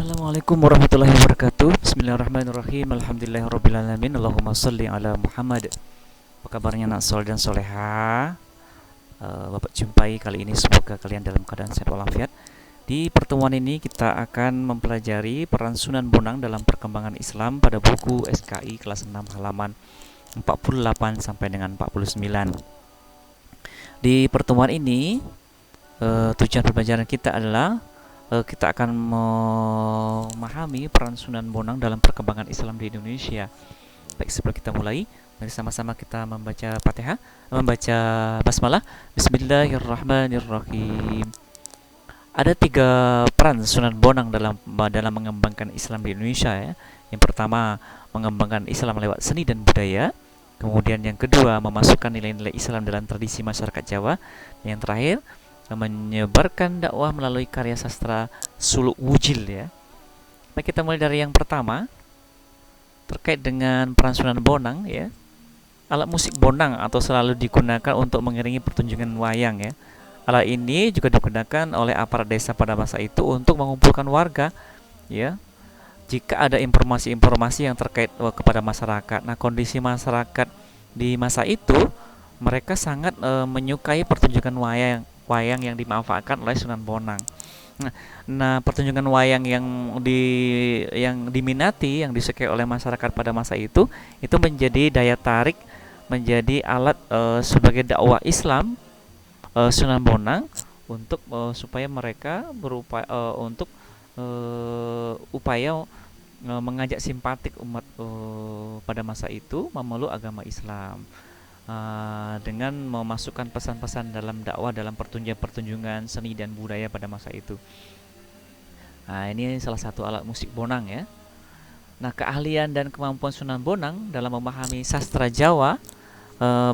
Assalamualaikum warahmatullahi wabarakatuh. Bismillahirrahmanirrahim. Alhamdulillahirrabbilalamin. Allahumma salli ala Muhammad. Apa kabarnya nak sol dan soleha? Bapak jumpai kali ini, semoga kalian dalam keadaan sehat walafiat. Di pertemuan ini kita akan mempelajari peran Sunan Bonang dalam perkembangan Islam pada buku SKI kelas 6 halaman 48 sampai dengan 49. Di pertemuan ini tujuan pembelajaran kita adalah kita akan memahami peran Sunan Bonang dalam perkembangan Islam di Indonesia. Baik, sebelum kita mulai, mari sama-sama kita membaca Fatihah, membaca basmalah. Bismillahirrahmanirrahim. Ada 3 peran Sunan Bonang dalam mengembangkan Islam di Indonesia ya. Yang pertama, mengembangkan Islam lewat seni dan budaya. Kemudian yang kedua, memasukkan nilai-nilai Islam dalam tradisi masyarakat Jawa. Dan yang terakhir, menyebarkan dakwah melalui karya sastra suluk wujil ya. Baik, kita mulai dari yang pertama terkait dengan peran Sunan Bonang ya. Alat musik bonang atau selalu digunakan untuk mengiringi pertunjukan wayang ya. Alat ini juga digunakan oleh aparat desa pada masa itu untuk mengumpulkan warga ya. Jika ada informasi-informasi yang terkait kepada masyarakat. Nah, kondisi masyarakat di masa itu mereka sangat menyukai pertunjukan wayang yang dimanfaatkan oleh Sunan Bonang. Nah, pertunjukan wayang yang diminati, yang disukai oleh masyarakat pada masa itu menjadi daya tarik, menjadi alat sebagai dakwah Islam Sunan Bonang untuk supaya mereka berupaya untuk upaya mengajak simpatik umat pada masa itu memeluk agama Islam. Dengan memasukkan pesan-pesan dalam dakwah dalam pertunjukan seni dan budaya pada masa itu. Nah, ini salah satu alat musik bonang ya. Nah, keahlian dan kemampuan Sunan Bonang dalam memahami sastra Jawa,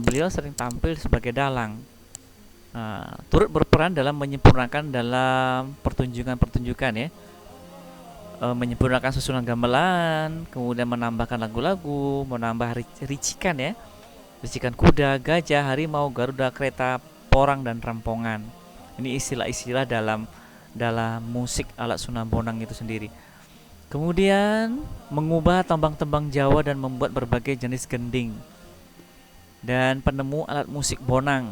beliau sering tampil sebagai dalang. Turut berperan dalam menyempurnakan dalam pertunjukan ya. Menyempurnakan susunan gamelan, kemudian menambahkan lagu-lagu, menambah ricikan ya. Ricikan kuda, gajah, harimau, garuda, kereta, porang, dan rampongan. Ini istilah-istilah dalam musik alat Sunan Bonang itu sendiri. Kemudian mengubah tembang-tembang Jawa dan membuat berbagai jenis gending. Dan penemu alat musik bonang.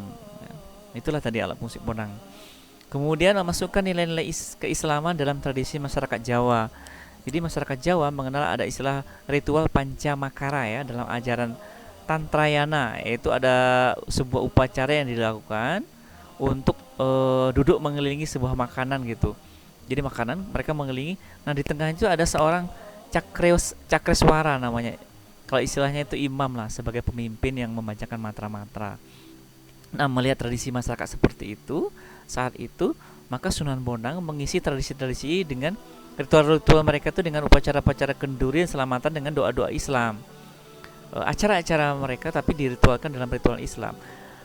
Itulah tadi alat musik bonang. Kemudian memasukkan nilai-nilai keislaman dalam tradisi masyarakat Jawa. Jadi masyarakat Jawa mengenal ada istilah ritual pancamakara ya dalam ajaran Tantrayana, yaitu ada sebuah upacara yang dilakukan untuk duduk mengelilingi sebuah makanan gitu. Jadi makanan mereka mengelilingi. Nah, di tengah itu ada seorang cakreswara namanya. Kalau istilahnya itu imam lah, sebagai pemimpin yang membacakan mantra-mantra. Nah, melihat tradisi masyarakat seperti itu, saat itu maka Sunan Bonang mengisi tradisi-tradisi dengan ritual-ritual mereka itu dengan upacara-upacara kenduri selamatan dengan doa-doa Islam. Acara-acara mereka tapi diritualkan dalam ritual Islam.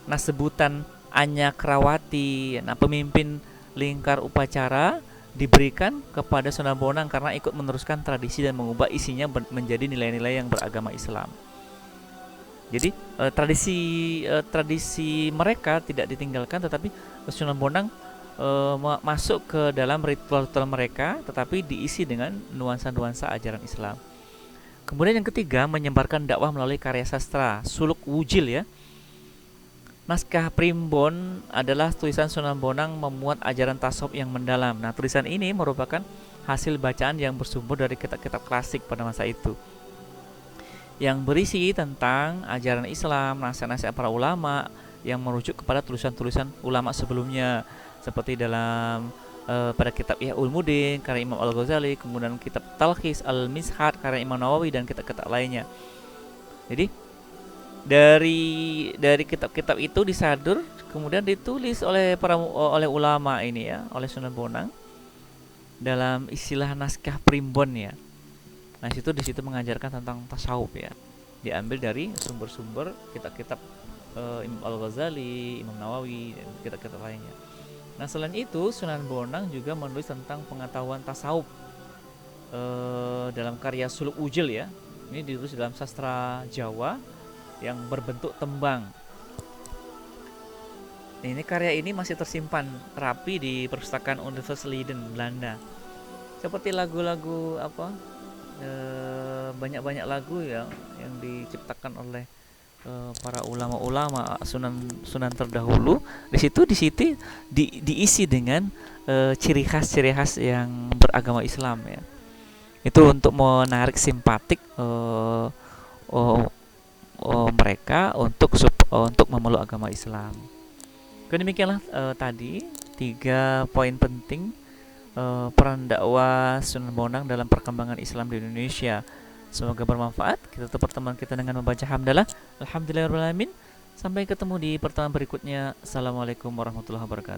Nah, sebutan Anya Krawati, nah pemimpin lingkar upacara diberikan kepada Sunan Bonang karena ikut meneruskan tradisi dan mengubah isinya menjadi nilai-nilai yang beragama Islam. Jadi tradisi mereka tidak ditinggalkan, tetapi Sunan Bonang masuk ke dalam ritual-ritual mereka, tetapi diisi dengan nuansa-nuansa ajaran Islam. Kemudian yang ketiga, menyebarkan dakwah melalui karya sastra suluk wujil ya. Naskah Primbon adalah tulisan Sunan Bonang memuat ajaran tasawuf yang mendalam. Nah, tulisan ini merupakan hasil bacaan yang bersumber dari kitab-kitab klasik pada masa itu, yang berisi tentang ajaran Islam, nasihat-nasihat para ulama yang merujuk kepada tulisan-tulisan ulama sebelumnya, seperti dalam pada kitab Ihya Ulumuddin karya Imam Al-Ghazali, kemudian kitab Talkhis Al-Mishkat karya Imam Nawawi, dan kitab-kitab lainnya. Jadi dari kitab-kitab itu disadur kemudian ditulis oleh ulama ini ya, oleh Sunan Bonang dalam istilah naskah Primbon ya. Nah, di situ mengajarkan tentang tasawuf ya. Diambil dari sumber-sumber kitab-kitab Imam Al-Ghazali, Imam Nawawi, dan kitab-kitab lainnya. Nah, selain itu Sunan Bonang juga menulis tentang pengetahuan tasawuf dalam karya suluk wujil ya. Ini ditulis dalam sastra Jawa yang berbentuk tembang. Ini karya ini masih tersimpan rapi di perpustakaan Universitas Leiden, Belanda. seperti lagu-lagu apa, banyak-banyak lagu yang diciptakan oleh para ulama-ulama sunan terdahulu. Di situ diisi dengan ciri khas yang beragama Islam ya. Itu untuk menarik simpatik oh, mereka untuk memeluk agama Islam. Oke, demikianlah tadi 3 poin penting peran dakwah Sunan Bonang dalam perkembangan Islam di Indonesia. Semoga bermanfaat. Kita tutup pertemuan kita dengan membaca hamdalah. Alhamdulillahirrahmanirrahim. Sampai ketemu di pertemuan berikutnya. Assalamualaikum warahmatullahi wabarakatuh.